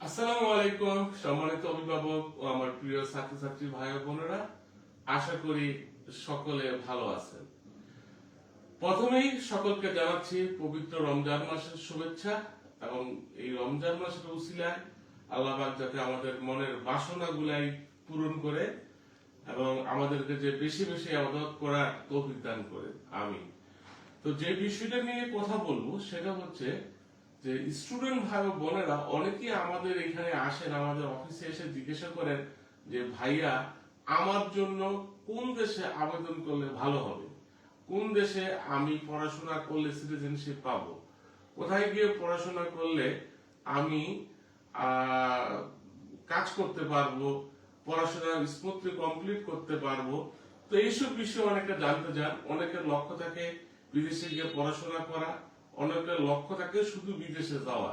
আসসালামু আলাইকুম সম্মানিত অভিভাবক ও আমার প্রিয় ছাত্রছাত্রী ভাই ও বোনেরা, আশা করি সকলে ভালো আছেন। প্রথমেই সকলকে জানাচ্ছি পবিত্র রমজান মাসের শুভেচ্ছা এবং এই রমজান মাসের উসিলায় আল্লাহ পাক যাতে আমাদের মনের বাসনাগুলাই পূরণ করে এবং আমাদেরকে যে বেশি বেশি ইবাদত করার তৌফিক দান করে। আমিন। তো যে বিষয়টা নিয়ে কথা বলবো সেটা হচ্ছে যে স্টুডেন্ট ভাই ও বোনেরা অনেকেই আমাদের এখানে আসেন, আমাদের অফিসে এসে জিজ্ঞাসা করেন যে ভাইয়া আমার জন্য কোন দেশে আবেদন করলে ভালো হবে, কোন দেশে আমি পড়াশোনা করলে সিটিজেনশিপ পাবো, কোথায় গিয়ে পড়াশোনা করলে আমি কাজ করতে পারবো, পড়াশোনা স্মুথলি কমপ্লিট করতে পারবো। তো এইসব বিষয়ে অনেকে জানতে চান। অনেকের লক্ষ্য থাকে বিদেশে গিয়ে পড়াশোনা করা, অনেকের লক্ষ্য থাকে শুধু বিদেশে যাওয়া,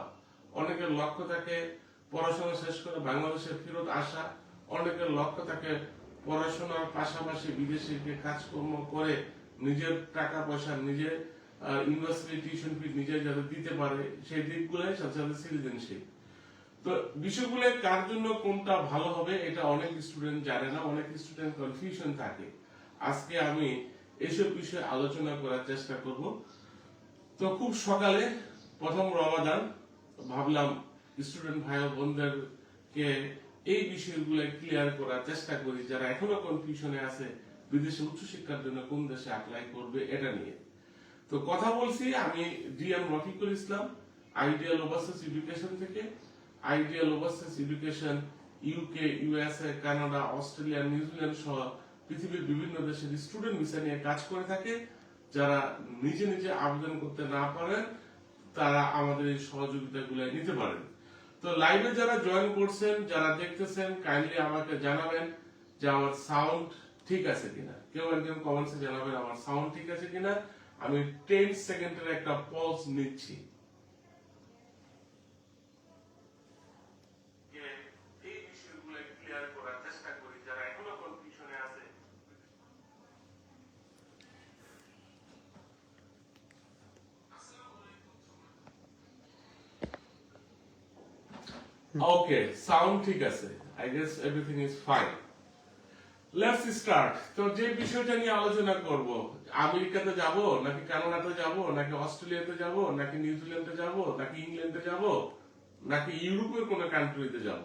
অনেকের লক্ষ্য থাকে পড়াশোনা শেষ করে বাংলাদেশে ফেরত আসা, অনেকের লক্ষ্য থাকে পড়াশোনার পাশাপাশি বিদেশে গিয়ে কাজকর্ম করে নিজের টাকা পয়সা নিজে ইউনিভার্সিটি টিউশন ফি নিজে যাতে দিতে পারে সেই দিকগুলোই সাথে সাথে সিটিজেনশিপ। তো বিষয়গুলো কার জন্য কোনটা ভালো হবে এটা অনেক স্টুডেন্ট জানে না, অনেক স্টুডেন্ট কনফিউশন থাকে। আজকে আমি এসব বিষয়ে আলোচনা করার চেষ্টা করব। তো খুব সকালে প্রথম রমাদান, ভাবলাম স্টুডেন্ট ভাই বোনদেরকে এই বিষয়গুলো ক্লিয়ার করার চেষ্টা করি যারা এখনো কনফিউশনে আছে বিদেশে উচ্চশিক্ষার জন্য কোন দেশে অ্যাপ্লাই করবে এটা নিয়ে। তো কথা বলছি আমি DM Rafiqul Islam, ideal overseas education থেকে। Ideal overseas education UK, USA, Canada, Australia, New Zealand সহ পৃথিবীর বিভিন্ন দেশের স্টুডেন্ট ভিসা নিয়ে কাজ করে থাকে। যারা নিজে নিজে আবেদন করতে না পারেন তারা আমাদের এই সহযোগিতাগুলো নিতে পারেন। তো লাইভে যারা জয়েন করছেন, যারা দেখতেছেন, কাইন্ডলি আমাকে জানাবেন যে আমার সাউন্ড ঠিক আছে কিনা। কেউ একজন কমেন্টসে জানাবেন আমার সাউন্ড ঠিক আছে কিনা। আমি 10 সেকেন্ডের একটা পজ নিচ্ছি। এই বিষয়গুলো ক্লিয়ার করার চেষ্টা করি যারা এখনো কনফিউশনে আছে। ওকে, সাউন্ড ঠিক আছে। I guess everything is fine. Let's start. তো যে বিষয়টা নিয়ে আলোচনা করব, আমেরিকাতে যাব নাকি কানাডাতে যাব নাকি অস্ট্রেলিয়াতে যাব নাকি নিউজিল্যান্ডে যাব নাকি ইংল্যান্ডে যাব নাকি ইউরোপের কোন কান্ট্রিতে যাব।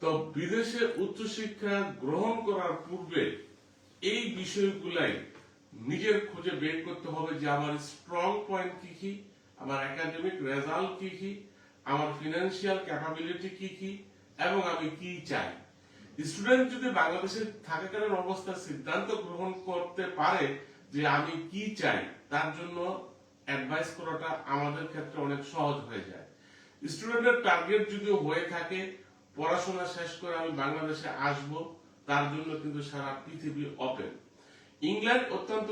তো বিদেশে উচ্চশিক্ষা গ্রহণ করার পূর্বে এই বিষয়গুলাই নিজের খুঁজে বের করতে হবে যে আমার স্ট্রং পয়েন্ট কি কি, আমার একাডেমিক রেজাল্ট কি কি, আমার ফিনান্সিয়াল ক্যাপাবিলিটি কি কি এবং আমি কি চাই। স্টুডেন্ট যদি বাংলাদেশে থাকাকালীন অবস্থায় সিদ্ধান্ত গ্রহণ করতে পারে যে আমি কি চাই, তার জন্য অ্যাডভাইস করাটা আমাদের ক্ষেত্রে অনেক সহজ হয়ে যায়। স্টুডেন্টের টার্গেট যদি হয়ে থাকে পড়াশোনা শেষ করে আমি বাংলাদেশে আসব, তার জন্য কিন্তু সারা পৃথিবী ওপেন। ইংল্যান্ড অত্যন্ত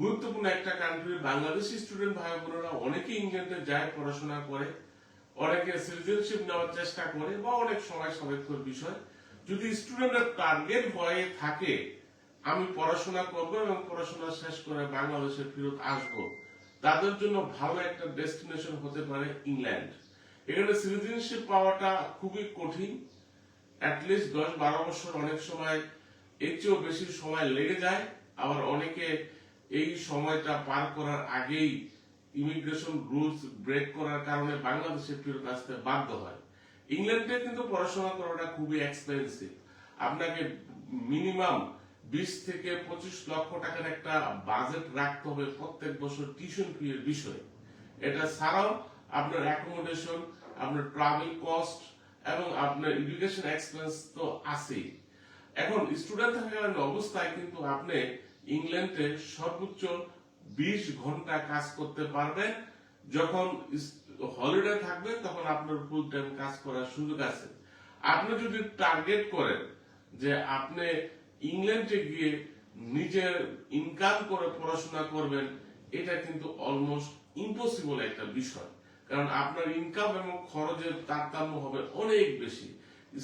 গুরুত্বপূর্ণ একটা কান্ট্রি। বাংলাদেশি স্টুডেন্ট ভাই বোনেরা অনেকে ইংল্যান্ডে যায় পড়াশোনা করে, অনেকে সিটিজেনশিপ নেওয়ার চেষ্টা করে বা অনেক সময় সাপেক্ষর বিষয়। যদি স্টুডেন্টের টার্গেট হয়ে থাকে আমি পড়াশোনা করব এবং পড়াশোনা শেষ করে বাংলাদেশে ফেরত আসব, তাদের জন্য ভালো একটা ডেস্টিনেশন হতে পারে ইংল্যান্ড। এখানে সিটিজেনশিপ পাওয়াটা খুবই কঠিন। অ্যাটলিস্ট 10-12 বছর, অনেক সময় এর চেয়েও বেশি সময় লেগে যায়। আবার অনেকে এই সময়টা পার করার আগেই ইমিগ্রেশন রুলস ব্রেক করার কারণে বাংলাদেশে ফেরত আসতে বাধ্য হয়। ইংল্যান্ডে কিন্তু পড়াশোনা করাটা খুবই এক্সপেন্সিভ। আপনাকে মিনিমাম 20 থেকে 25 লক্ষ টাকার একটা বাজেট রাখতে হবে প্রত্যেক বছর টিউশন ফি এর বিষয়ে। এটা ছাড়াও আপনার অ্যাকোমোডেশন, আপনার ট্রাভেল কস্ট এবং আপনার এডুকেশন এক্সপেন্স তো আছেই। এখন স্টুডেন্ট থাকাকালীন অবস্থায় কিন্তু আপনি ইংল্যান্ডে সর্বোচ্চ 20 ঘন্টা কাজ করতে পারবেন। যখন হলিডে থাকবে তখন আপনার ফুল টাইম কাজ করার সুযোগ আছে। আপনি যদি টার্গেট করেন যে আপনি ইংল্যান্ডে গিয়ে নিজের ইনকাম করে পড়াশোনা করবেন, এটা কিন্তু অলমোস্ট ইম্পসিবল একটা বিষয়। কারণ আপনার ইনকাম এবং খরচের তারতম্য হবে অনেক বেশি।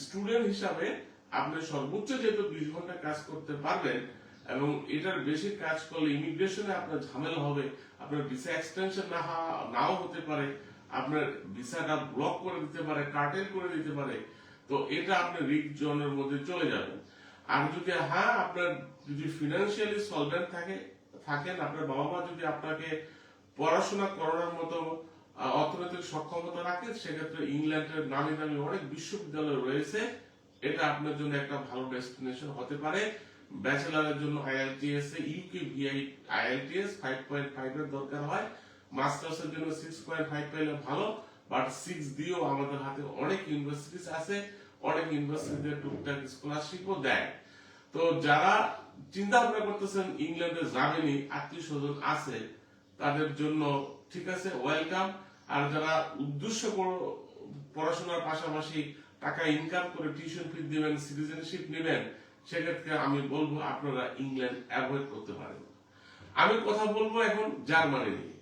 স্টুডেন্ট হিসাবে আপনি সর্বোচ্চ যেহেতু 20 ঘন্টা কাজ করতে পারবেন এবং এটার বেশি কাজ করলে ইমিগ্রেশনে আপনার ঝামেলা হবে, আপনার ভিসা এক্সটেনশন নাও হতে পারে, আপনি আপনার ভিসাটা ব্লক করে দিতে পারে, কার্টেল করে দিতে পারে। তো এটা আপনি রিস্ক জোনের মধ্যে চলে যাবেন। আর যদি আপনার যদি ফিনান্সিয়ালি সলভেন্ট থাকেন, আপনার বাবা মা যদি আপনাকে পড়াশোনা করানোর মতো অর্থনৈতিক সক্ষমতা রাখেন, সেক্ষেত্রে ইংল্যান্ডের নামি দামি অনেক বিশ্ববিদ্যালয় রয়েছে, এটা আপনার জন্য একটা ভালো ডেস্টিনেশন হতে পারে। ব্যাচেলারের জন্য আইএলটিএস এ ইউকেভিআই আইএলটিএস 5.5 এর দরকার হয়, মাস্টার্স এর জন্য 6.5 পেলে ভালো, বাট 6 দিয়েও আমাদের হাতে অনেক ইউনিভার্সিটিস আছে, অনেক ইউনিভার্সিটিতে টুকটাক স্কলারশিপও দেয়। তো যারা চিন্তা ভাবনা করতেছেন ইংল্যান্ডে যাবেনই, আত্মীয় স্বজন আছে, তাদের জন্য ঠিক আছে, ওয়েলকাম। আর যারা উদ্দেশ্য পড়াশোনার পাশাপাশি টাকা ইনকাম করে টিউশন ফি দিবেন, সিটিজেনশিপ নেবেন, সেক্ষেত্রে আমি বলবো আপনারা ইংল্যান্ড অ্যাভয়েড করতে পারেন। আমি কথা বলবো এখন জার্মানি নিয়ে।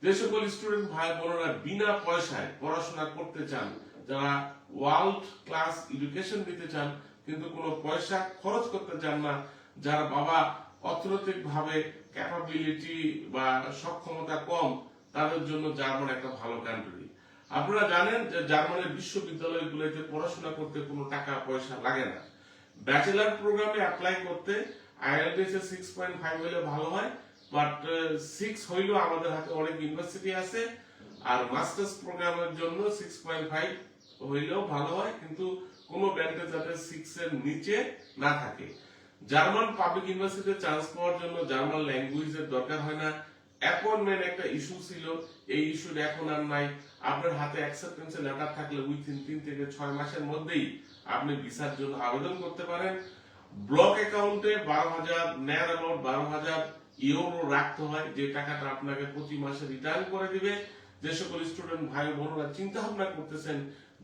যে সকল স্টুডেন্ট ভাই বোনেরা বিনা পয়সায় পড়াশোনা করতে চান, যারা ওয়ার্ল্ড ক্লাস এডুকেশন দিতে চান কিন্তু কোনো পয়সা খরচ করতে চান না, যারা বাবা অর্থনৈতিক ভাবে ক্যাপাবিলিটি বা সক্ষমতা কম, তাদের জন্য জার্মান একটা ভালো কান্ট্রি। আপনারা জানেন যে জার্মানের বিশ্ববিদ্যালয়গুলোতে পড়াশোনা করতে কোনো টাকা পয়সা লাগে না। ব্যাচেলার প্রোগ্রামে অ্যাপ্লাই করতে আইএলটিএস এ 6.5 হলে ভালো হয়, বাট 6 হইলেও আমাদের হাতে অনেক ইউনিভার্সিটি আছে। আর মাস্টার্স প্রোগ্রামের জন্য 6.5 হইলেও ভালো হয়, কিন্তু কোনো ব্যান্ডে যাতে 6 এর নিচে না থাকে। জার্মান পাবলিক ইউনিভার্সিটিতে চান্স পাওয়ার জন্য জার্মান ল্যাঙ্গুয়েজের দরকার হয় না। অ্যাপয়েন্টমেন্ট একটা ইস্যু ছিল, এই ইস্যুটা এখন আর নাই। আপনার হাতে অ্যাকসেপ্টেন্স লেটার থাকলে উইথিন 3 থেকে 6 মাসের মধ্যেই আপনি ভিসার জন্য আবেদন করতে পারেন। ব্লক অ্যাকাউন্টে 12,000 নেয়ার অ্যামাউন্ট 12,000 ইউরো রাখতে হয়, যে টাকাটা আপনাকে প্রতি মাসে রিটার্ন করে দিবে। যে সকল স্টুডেন্ট ভাই বোনেরা চিন্তা ভাবনা করতেছেন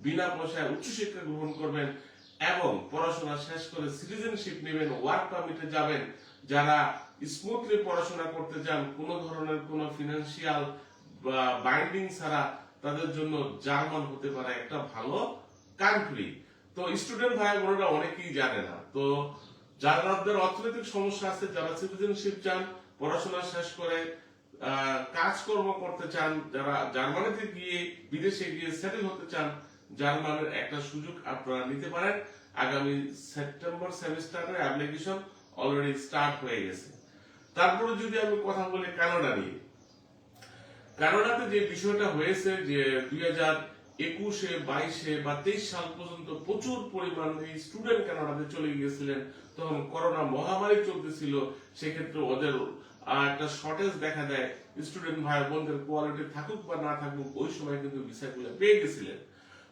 বিনা পয়সায় উচ্চশিক্ষা গ্রহণ করবেন এবং পড়াশোনা শেষ করে সিটিজেনশিপ নেবেন, ওয়ার্ক পারমিটে যাবেন, যারা স্মুথলি পড়াশোনা করতে চান কোনো ধরনের কোনো ফিনান্সিয়াল বাইন্ডিং ছাড়া, তাদের জন্য জার্মান হতে পারে একটা ভালো কান্ট্রি। তো স্টুডেন্ট ভাই বোনেরা অনেকেই জানে না, তো যাদের অর্থনৈতিক সমস্যা আছে, যারা সিটিজেনশিপ চান, পড়াশোনা শেষ করে কাজকর্ম করতে চান, যারা জার্মানিতে গিয়ে বিদেশে গিয়ে সেটেল হতে চান, জার্মানের একটা সুযোগ আপনারা নিতে পারেন। আগামী সেপ্টেম্বর সেমিস্টারের অ্যাপ্লিকেশন অলরেডি স্টার্ট হয়ে গেছে। তারপরে যদি আমি কথা বলি কানাডা নিয়ে, কানাডাতে যে বিষয়টা হয়েছে যে 2021-এ 22-এ বা 23 সাল পর্যন্ত প্রচুর পরিমাণে স্টুডেন্ট কানাডাতে চলে গিয়েছিলেন, তখন করোনা মহামারী চলতেছিল, সেক্ষেত্রে ওদের একটা শর্টেজ দেখা দেয়। স্টুডেন্ট ভাই বোনদের কোয়ালিটি থাকুক বা না থাকুক, ওই সময় কিন্তু ভিসাগুলো পেয়ে গেছিলেন।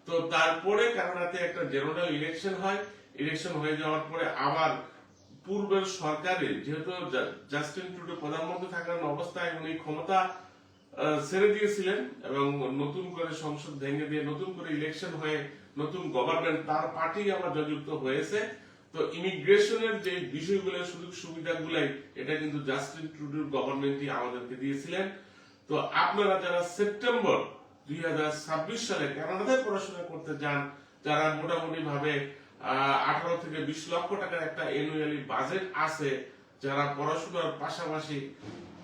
তো তারপরে কানাডাতে একটা জেনারেল ইলেকশন হয়, ইলেকশন হয়ে যাওয়ার পরে আবার পূর্বের সরকারের, যেহেতু জাস্টিন ট্রুডো প্রধানমন্ত্রী থাকার অবস্থায় উনি ক্ষমতা ছেড়ে দিয়েছিলেন এবং নতুন করে সংসদ ভেঙে দিয়ে নতুন করে ইলেকশন হয়ে নতুন গভর্নমেন্ট, তার পার্টি আবার যুক্ত হয়েছে। তো ইমিগ্রেশনের যে বিষয়গুলো, সুযোগ সুবিধাগুলাই, এটা কিন্তু জাস্টিন ট্রুডোর গভর্নমেন্টই আমাদেরকে দিয়েছিলেন। তো আপনারা যারা সেপ্টেম্বর 2026 সালে কানাডাতে পড়াশোনা করতে যান, যারা মোটামুটি ভাবে 18 থেকে 20 লক্ষ টাকার একটা অ্যানুয়ালি বাজেট আছে, যারা পড়াশোনার পাশাপাশি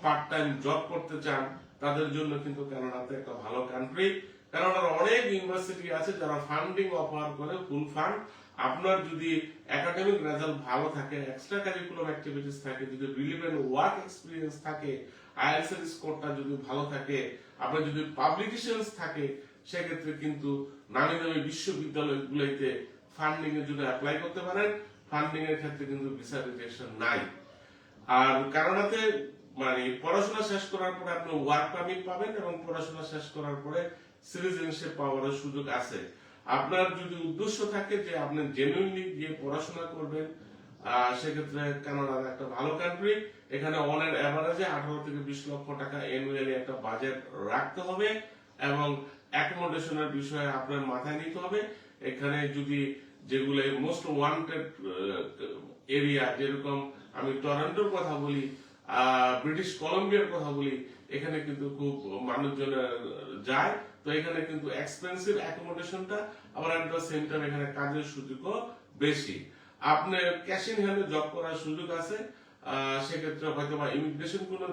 পার্ট টাইম জব করতে চান, তাদের জন্য কিন্তু কানাডাতে একটা ভালো কান্ট্রি। কানাডার অনেক ইউনিভার্সিটি আছে যারা ফান্ডিং অফার করে, ফুল ফান্ড। আপনার যদি একাডেমিক রেজাল্ট ভালো থাকে, এক্সট্রা কারিকুলাম অ্যাক্টিভিটিস থাকে, যদি রিলেভেন্ট ওয়ার্ক এক্সপিরিয়েন্স থাকে, আইএলটিএস এর স্কোরটা যদি ভালো থাকে, আপনার যদি পাবলিকেশনস থাকে, সেক্ষেত্রে কিন্তু নামি দামি বিশ্ববিদ্যালয়গুলোতে ফান্ডিং এর জন্য অ্যাপ্লাই করতে পারেন। ফান্ডিং এর ক্ষেত্রে কিন্তু ভিসা রিজেকশন নাই। আর কানাডাতে মানে পড়াশোনা শেষ করার পরে আপনি ওয়ার্ক পারমিট পাবেন এবং পড়াশোনা শেষ করার পরে সিটিজেনশিপ পাওয়ার সুযোগ আছে। আপনার যদি উদ্দেশ্য থাকে যে আপনি জেনুইনলি গিয়ে পড়াশোনা করবেন, সেক্ষেত্রে কানাডা একটা ভালো কান্ট্রি। এখানে অন এর এভারেজে 18 থেকে 20 লক্ষ টাকা অ্যানুয়ালি একটা বাজেট রাখতে হবে এবং অ্যাকোমোডেশনের বিষয়ে আপনার মাথায় নিতে হবে। এখানে যদি যেগুলো মোস্ট ওয়ান্টেড এরিয়া, যেরকম আমি টরন্টোর কথা বলি, ব্রিটিশ কলম্বিয়ার কথা বলি, এখানে কিন্তু খুব মানুষজন যায়। তো এখানে কিন্তু এক্সপেন্সিভ অ্যাকোমোডেশনটা, আবার এট দ্য সেম টাইম এখানে কাজের সুযোগও বেশি। আপনার ক্যাশ ইন হ্যান্ডে জব করার সুযোগ আছে, সেক্ষেত্রে হয়তো বা ইমিগ্রেশন কোনো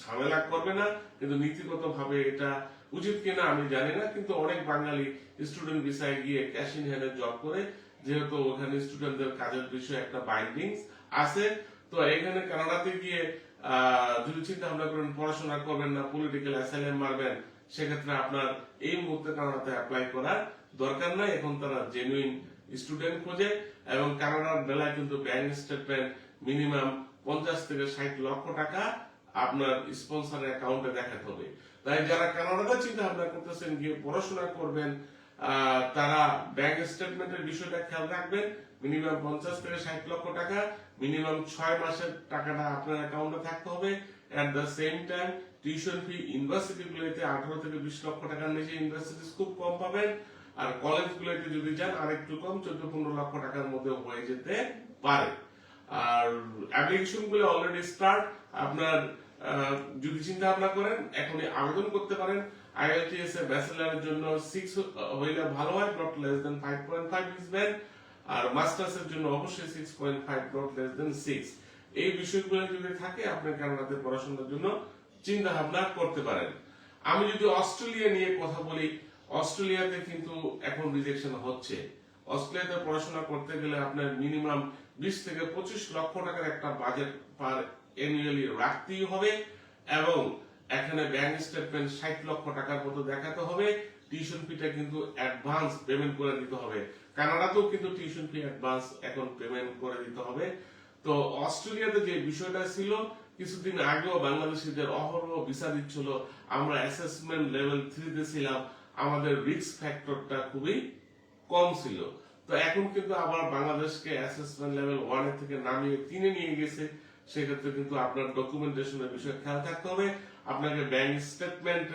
ঝামেলা করবে না, কিন্তু নীতিগত ভাবে এটা উচিত কিনা আমি জানি না, কিন্তু অনেক বাঙালি স্টুডেন্ট ভিসায় গিয়ে ক্যাশ ইন হ্যান্ডে জব করে, যেহেতু ওখানে স্টুডেন্টদের কাজের বিষয়ে একটা বাইন্ডিংস আছে। তো এখানে কানাডাতে গিয়ে যদি চিন্তা ভাবনা করেন পড়াশোনা করবেন না, পলিটিক্যাল অ্যাসাইলাম মারবেন, সেক্ষেত্রে আপনার এই মুহূর্তে কানাডাতে অ্যাপ্লাই করার দরকার নাই। এখন তারা জেনুইন স্টুডেন্ট খোঁজে, এবং কানাডার বেলায় কিন্তু ব্যাংক স্টেটমেন্ট মিনিমাম 50 থেকে 60 লক্ষ টাকা আপনার স্পন্সরের অ্যাকাউন্টে দেখাতে হবে। তাই যারা কানাডাতে চিন্তা ভাবনা করতেছেন গিয়ে পড়াশোনা করবেন, তারা ব্যাংক স্টেটমেন্টের বিষয়টা খেয়াল রাখবেন। মিনিমাম 50 থেকে 60 লক্ষ টাকা, মিনিমাম 6 মাসের টাকাটা আপনার অ্যাকাউন্টে থাকতে হবে। At the same time tuition fee university গুলোতে 18 থেকে 20 লক্ষ টাকার নিচে ইউনিভার্সিটি খুব কম পাবেন, আর কলেজ গুলোতে যদি যান আরেকটু কম, 14-15 লক্ষ টাকার মধ্যে হয়ে যেতে পারে। আর অ্যাপ্লিকেশন গুলো অলরেডি স্টার্ট। আপনার যদি চিন্তা ভাবনা করেন এখনই আবেদন করতে পারেন। IELTS এ ব্যাচেলরের জন্য 6 হইলে ভালো হয়, নট লেস দেন 5.5 লিখবেন। আর মাস্টার্স এর জন্য অবশ্যই 6.5, নট লেস দেন 6। এই বিষয়গুলো যদি থাকে আপনি কানাডাতে পড়াশোনার জন্য চিন্তা ভাবনা করতে পারেন। আমি যদি অস্ট্রেলিয়া নিয়ে কথা বলি, অস্ট্রেলিয়াতে কিন্তু এখন রিজেকশন হচ্ছে। অস্ট্রেলিয়াতে পড়াশোনা করতে গেলে আপনার মিনিমাম 20 থেকে 25 লক্ষ টাকার একটা বাজেট পার অ্যানুয়ালি রাখতেই হবে, এবং এখানে ব্যাংক স্টেটমেন্ট 60 লক্ষ টাকার মতো দেখাতে হবে। টিউশন ফিটা কিন্তু অ্যাডভান্স পেমেন্ট করে দিতে হবে। কানাডাতেও কিন্তু টিউশন ফি অ্যাডভান্স এখন পেমেন্ট করে দিতে হবে। তো অস্ট্রেলিয়াতে যে বিষয়টা ছিল, কিছুদিন আগেও বাংলাদেশিদের অহরহ ভিসা দিচ্ছিল, আমরা অ্যাসেসমেন্ট লেভেল 3 তে ছিলাম, আমাদের রিস্ক ফ্যাক্টরটা খুবই কম ছিল। তো এখন কিন্তু আবার বাংলাদেশকে অ্যাসেসমেন্ট লেভেল 1 এর থেকে নামিয়ে 3 এ নিয়ে গেছে। সেক্ষেত্রে কিন্তু আপনার ডকুমেন্টেশনের বিষয়ে খেয়াল থাকতে হবে। আপনাকে ব্যাংক স্টেটমেন্ট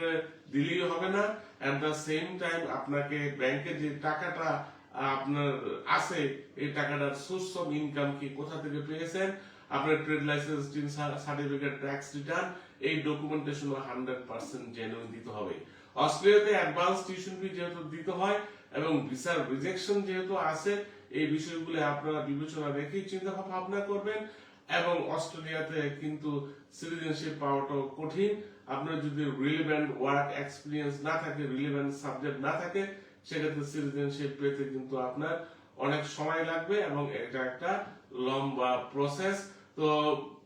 দিলেই হবে না, এট দ্য সেম টাইম আপনাকে ব্যাংকে যে টাকাটা আপনার আছে এই টাকাটার সোর্স অফ ইনকাম কি, কোথা থেকে পেয়েছেন, আপনার trade licence, certificate, tax return, এই ডকুমেন্টেশন 100% জেনুইন দিতে হবে। অস্ট্রেলিয়াতে অ্যাডভান্স টিউশন ফি যেহেতু দিতে হয় এবং ভিসার রিজেকশন যেহেতু আছে, এই বিষয়গুলো আপনারা বিবেচনা রেখেই চিন্তা ভাবনা করবেন। এবং অস্ট্রেলিয়াতে কিন্তু সিটিজেনশিপ পাওয়াটাও কঠিন। আপনার যদি রিলেভেন্ট ওয়ার্ক এক্সপিরিয়েন্স না থাকে, রিলেভেন্ট সাবজেক্ট না থাকে, সেক্ষেত্রে সিটিজেনশিপ পেতে কিন্তু আপনার অনেক সময় লাগবে, এবং এটা একটা লম্বা প্রসেস। তো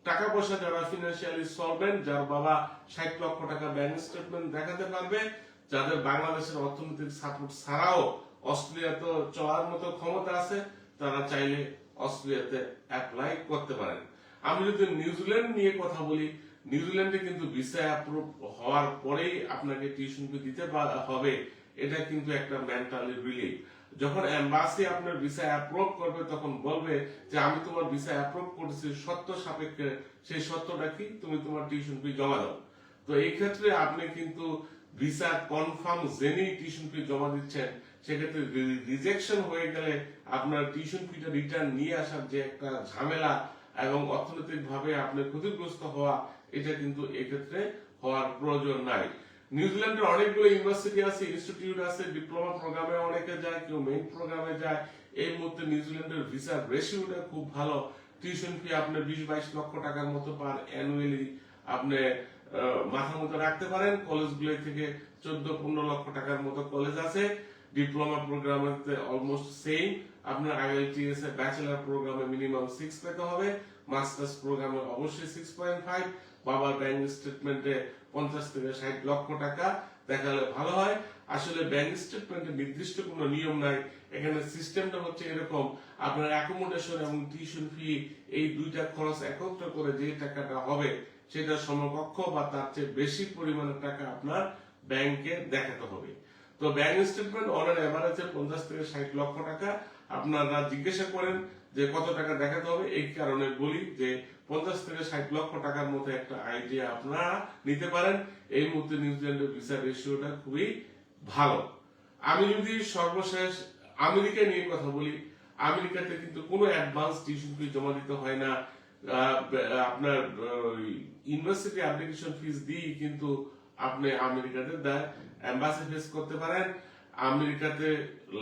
টাকা পয়সা যারা ফিনান্সিয়ালি সলভেন্ট, যার বাবা 60 লক্ষ টাকা ব্যাংক স্টেটমেন্ট দেখাতে পারবে, যাদের বাংলাদেশের অর্থনৈতিক সাপোর্ট ছাড়াও অস্ট্রেলিয়াতে চলার মতো ক্ষমতা আছে, তারা চাইলে অস্ট্রেলিয়াতে অ্যাপ্লাই করতে পারেন। আমি যদি নিউজিল্যান্ড নিয়ে কথা বলি, নিউজিল্যান্ডে কিন্তু ভিসা অ্যাপ্রুভ হওয়ার পরেই আপনাকে টিউশন ফি দিতে হবে। এটা কিন্তু একটা মেন্টালি রিলিফ। যখন এম্বাসি আপনার ভিসা অ্যাপ্রুভ করবে, তখন বলবে যে আমি তোমার ভিসা অ্যাপ্রুভ করেছি শর্ত সাপেক্ষে, সেই শর্তটা কি, তুমি তোমার টিউশন ফি জমা দাও। তো এই ক্ষেত্রে আপনি কিন্তু ভিসা কনফার্ম জেনেই টিউশন ফি জমা দিচ্ছেন। সেক্ষেত্রে রিজেকশন হয়ে গেলে আপনার টিউশন ফিটা রিটার্ন নিয়ে আসার যে একটা ঝামেলা এবং অর্থনৈতিক ভাবে আপনি ক্ষতিগ্রস্ত হওয়া, এটা কিন্তু এক্ষেত্রে হওয়ার প্রয়োজন নাই। নিউজিল্যান্ডের অনেকগুলো ইউনিভার্সিটি আছে, ইনস্টিটিউট আছে, ডিপ্লোমা প্রোগ্রামে অনেকে যায়, কেউ মেইন প্রোগ্রামে যায়। এই মুহূর্তে নিউজিল্যান্ডের ভিসার রেশিওটা খুব ভালো। টিউশন ফি আপনি 20-22 লক্ষ টাকার মতো পার অ্যানুয়ালি আপনি মাথার মতো রাখতে পারেন। কলেজগুলো থেকে 14-15 লক্ষ টাকার মতো কলেজ আছে। ডিপ্লোমা প্রোগ্রামে অলমোস্ট সেম। আপনার IELTS এ ব্যাচেলর প্রোগ্রামে মিনিমাম 6 পেতে হবে, মাস্টার্স প্রোগ্রামে অবশ্যই 6.5। বাবার ব্যাংক স্টেটমেন্টে 50 থেকে 60 লক্ষ টাকা দেখালে ভালো হয়। আসলে ব্যাংক স্টেটমেন্টে নির্দিষ্ট কোনো নিয়ম নাই। এখানে সিস্টেমটা হচ্ছে এরকম, আপনার অ্যাকোমোডেশন এবং টিউশন ফি এই দুইটা খরচ একত্র করে যে টাকাটা হবে, সেটা সমকক্ষ বা তার চেয়ে বেশি পরিমাণের টাকা আপনার ব্যাংকে দেখাতে হবে। তো ব্যাংক স্টেটমেন্ট অন এভারেজে 50 থেকে 60 লক্ষ টাকা। আপনারা জিজ্ঞাসা করেন যে কত টাকা দেখাতে হবে, এই কারণে বলি যে 50 থেকে 60 লক্ষ টাকার মতো একটা আইডিয়া আপনারা নিতে পারেন। এই মুহূর্তে নিউজিল্যান্ডের ভিসা রেশিওটা খুবই ভালো। আমি যদি সর্বশেষ আমেরিকা নিয়ে কথা বলি, আমেরিকাতে কিন্তু কোনো অ্যাডভান্স টিউশন ফি জমা দিতে হয় না। আপনার ইউনিভার্সিটি অ্যাপ্লিকেশন ফিস দিয়ে কিন্তু আপনি আমেরিকাতে এম্বাসি ফেস করতে পারেন। আমেরিকাতে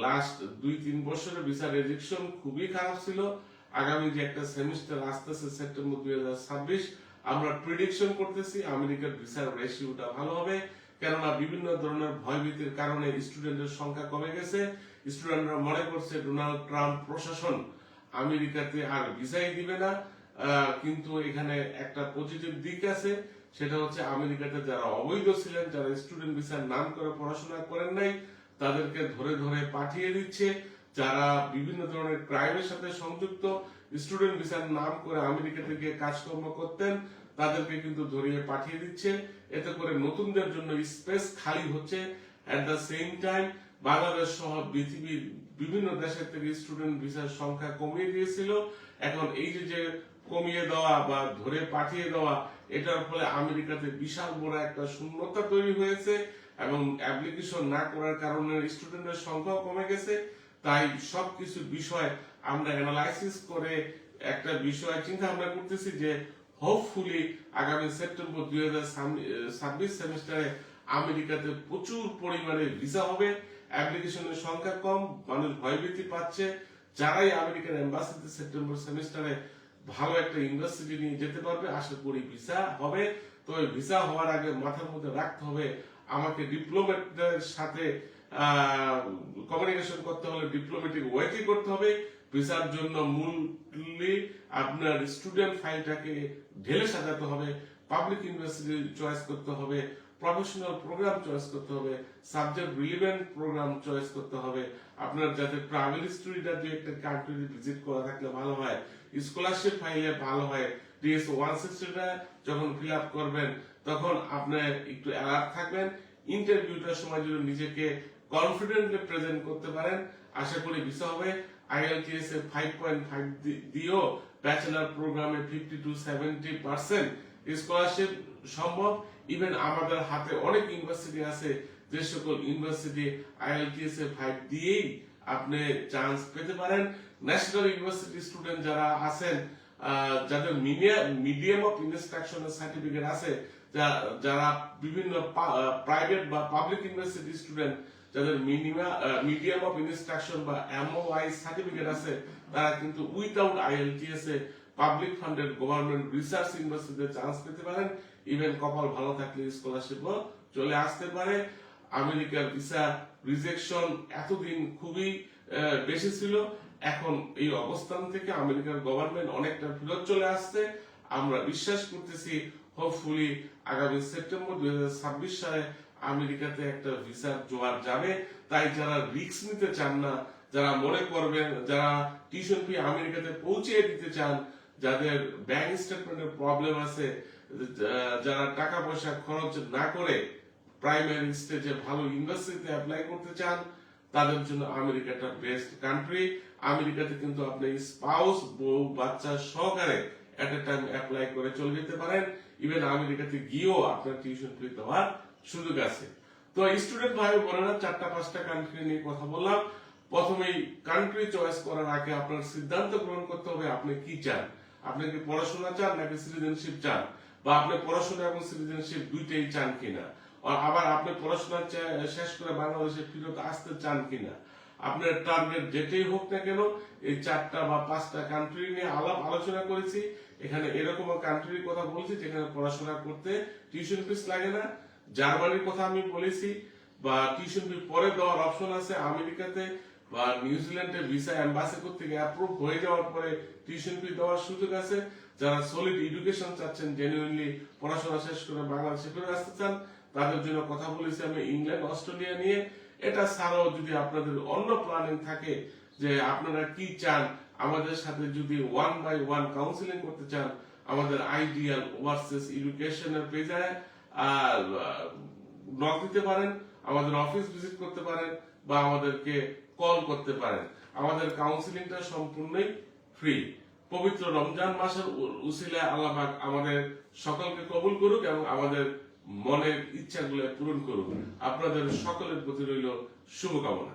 লাস্ট 2-3 বছরের ভিসা রেজেকশন খুবই খারাপ ছিল। আগামী যে একটা সেমিস্টার আসতেছে সেপ্টেম্বর 2026, আমরা প্রেডিকশন করতেছি আমেরিকার ভিসার রেশিওটা ভালো হবে। কেননা বিভিন্ন ধরনের ভয়ভীতির কারণে স্টুডেন্টের সংখ্যা কমে গেছে। স্টুডেন্টরা মনে করছে ডোনাল্ড ট্রাম্প প্রশাসন আমেরিকাতে আর ভিসাই দিবে না। কিন্তু এখানে একটা পজিটিভ দিক আছে, সেটা হচ্ছে আমেরিকাতে যারা অবৈধ ছিলেন, যারা স্টুডেন্ট ভিসার নাম করে পড়াশোনা করেন নাই, তাদেরকে ধরে ধরে পাঠিয়ে দিচ্ছে। যারা বিভিন্ন ধরনের ক্রাইমের সাথে সংযুক্ত, স্টুডেন্ট ভিসার নাম করে আমেরিকাতে গিয়ে কাজকর্ম করতেন, তাদেরকে কিন্তু ধরিয়ে পাঠিয়ে দিচ্ছে। এতে করে নতুনদের জন্য স্পেস খালি হচ্ছে। At the same time Bangladesh সহ পৃথিবীর বিভিন্ন দেশের থেকে স্টুডেন্ট ভিসার সংখ্যা কমিয়ে দিয়েছিল। এখন এই যে কমিয়ে দেওয়া বা ধরে পাঠিয়ে দেওয়া, এটার ফলে আমেরিকাতে বিশাল বড় একটা শূন্যতা তৈরি হয়েছে এবং অ্যাপ্লিকেশন না করার কারণে স্টুডেন্টের সংখ্যাও কমে গেছে। তাই সবকিছু বিষয় আমরা অ্যানালাইসিস করে একটা বিষয় চিন্তা ভাবনা করতেছি যে হোপফুলি আগামী সেপ্টেম্বর 2026 সেমিস্টারে আমেরিকাতে প্রচুর পরিমাণে ভিসা হবে। অ্যাপ্লিকেশনের সংখ্যা কম, মানুষ ভয়ভীতি পাচ্ছে। যারাই আমেরিকান এম্বাসিতে সেপ্টেম্বর সেমিস্টারে ভালো একটা ইউনিভার্সিটি নিয়ে যেতে পারবে, আশা করি ভিসা হবে। তো ভিসা হওয়ার আগে মাথার মধ্যে রাখতে হবে, আমাকে ডিপ্লোমেটদের সাথে কমিউনিকেশন করতে হলে ডিপ্লোমেটিক ওয়েতে করতে হবে। ভিসার জন্য মূললি আপনার স্টুডেন্ট ফাইলটাকে ঢেলে সাজাতে হবে, পাবলিক ইউনিভার্সিটি চয়েস করতে হবে, প্রফেশনাল প্রোগ্রাম চয়েস করতে হবে, সাবজেক্ট রিলেভেন্ট প্রোগ্রাম চয়েস করতে হবে। আপনার যাতে ট্রাভেল হিস্ট্রিটা যে একটা কান্ট্রি ভিজিট করা থাকলে ভালো হয়, স্কলারশিপ ফাইলে ভালো হয়। ডিএস 160টা যখন ফিল আপ করবেন তখন আপনি একটু অ্যালার্ট থাকবেন। ইন্টারভিউটার সময় যদি নিজেকে কনফিডেন্টলি প্রেজেন্ট করতে পারেন, আশা করি ভিসা হবে। IELTS এ 5.5 দিয়েও ব্যাচেলার প্রোগ্রামে 50 to 70% স্কলারশিপ সম্ভব। ইভেন আমাদের হাতে অনেক ইউনিভার্সিটি আছে, যে সকল ইউনিভার্সিটি IELTS এ 5 দিয়েই আপনি চান্স পেতে পারেন। ন্যাশনাল ইউনিভার্সিটি স্টুডেন্ট যারা আছেন, যাদের মিডিয়াম অফ ইনস্ট্রাকশনের সার্টিফিকেট আছে, যারা বিভিন্ন প্রাইভেট বা পাবলিক ইউনিভার্সিটি স্টুডেন্ট যাদের মিডিয়াম অফ ইনস্ট্রাকশন বা MOI সার্টিফিকেট আছে, তারা কিন্তু without IELTS a public funded government research ইউনিভার্সিটিতে চান্স পেতে পারেন। ইভেন কপাল ভালো থাকলে স্কলারশিপও চলে আসতে পারে। আমেরিকার ভিসা রিজেকশন এতদিন খুবই বেশি ছিল, এখন এই অবস্থান থেকে আমেরিকার গভর্নমেন্ট অনেকটা ফেরত চলে আসছে। আমরা বিশ্বাস করতেছি হোপফুলি আগামী সেপ্টেম্বর 2026 সালে আমেরিকাতে একটা ভিসার জোয়ার যাবে। তাই যারা রিস্ক নিতে চান না, যারা মনে করবেন, যারা টিউশন ফি আমেরিকাতে পৌঁছে দিতে চান, যাদের ব্যাংক স্টেটমেন্টের প্রবলেম আছে, যারা টাকা পয়সা খরচ না করে প্রাইমারি স্টেজে ভালো ইউনিভার্সিটিতে অ্যাপ্লাই করতে চান, তাদের জন্য আমেরিকাটা বেস্ট কান্ট্রি। আমেরিকাতে কিন্তু আপনি স্পাউস, বউ, বাচ্চা সহকারে এট এ টাইম অ্যাপ্লাই করে চলে যেতে পারেন। ইভেন আমেরিকাতে গিয়েও আপনার টিউশন ফি দেওয়ার সুযোগ আছে। তো স্টুডেন্ট ভাই বোনেরা, 4-5টা কান্ট্রি নিয়ে কথা বললাম। প্রথমেই কান্ট্রি চয়েস করার আগে আপনার সিদ্ধান্ত গ্রহণ করতে হবে আপনি কি চান। আপনি কি পড়াশোনা চান নাকি সিটিজেনশিপ চান, বা আপনি পড়াশোনা এবং সিটিজেনশিপ দুইটাই চান কিনা, আবার আপনি পড়াশোনা শেষ করে বাংলাদেশে ফেরত আসতে চান কিনা। আপনার টার্গেট যেটাই হোক না কেন, এই 4টা বা 5টা কান্ট্রি নিয়ে আলোচনা করেছি। এখানে এরকম কান্ট্রির কথা বলছি যেখানে পড়াশোনা করতে টিউশন ফিস লাগে না। জার্মানির কথা আমি বলেছি, বা টিউশন ফি পরে দেওয়ার অপশন আছে আমেরিকাতে বা নিউজিল্যান্ডে ভিসা এম্বাসি করতে গিয়ে অ্যাপ্রুভ হয়ে যাওয়ার পরে টিউশন ফি দেওয়ার সুযোগ আছে। যারা সলিড এডুকেশন চাচ্ছেন, জেনুইনলি পড়াশোনা শেষ করে বাংলাদেশে ফিরে আসতে চান, তাদের জন্য কথা বলেছি আমি ইংল্যান্ড, অস্ট্রেলিয়া নিয়ে। এটা ছাড়াও যদি আপনাদের অন্য প্ল্যানিং থাকে যে আপনারা কি চান, আমাদের সাথে যদি 1-by-1 কাউন্সিলিং করতে চান, আমাদের আইডিয়াল ওভারসিজ এডুকেশনের পেজে নক দিতে পারেন, আমাদের অফিস ভিজিট করতে পারেন, বা আমাদেরকে কল করতে পারেন। আমাদের কাউন্সিলিংটা সম্পূর্ণই ফ্রি। পবিত্র রমজান মাসের উসিলায় আল্লাহ পাক আমাদের সকলকে কবুল করুক এবং আমাদের মনের ইচ্ছাগুলো পূরণ করুক। আপনাদের সকলের প্রতি রইল শুভকামনা।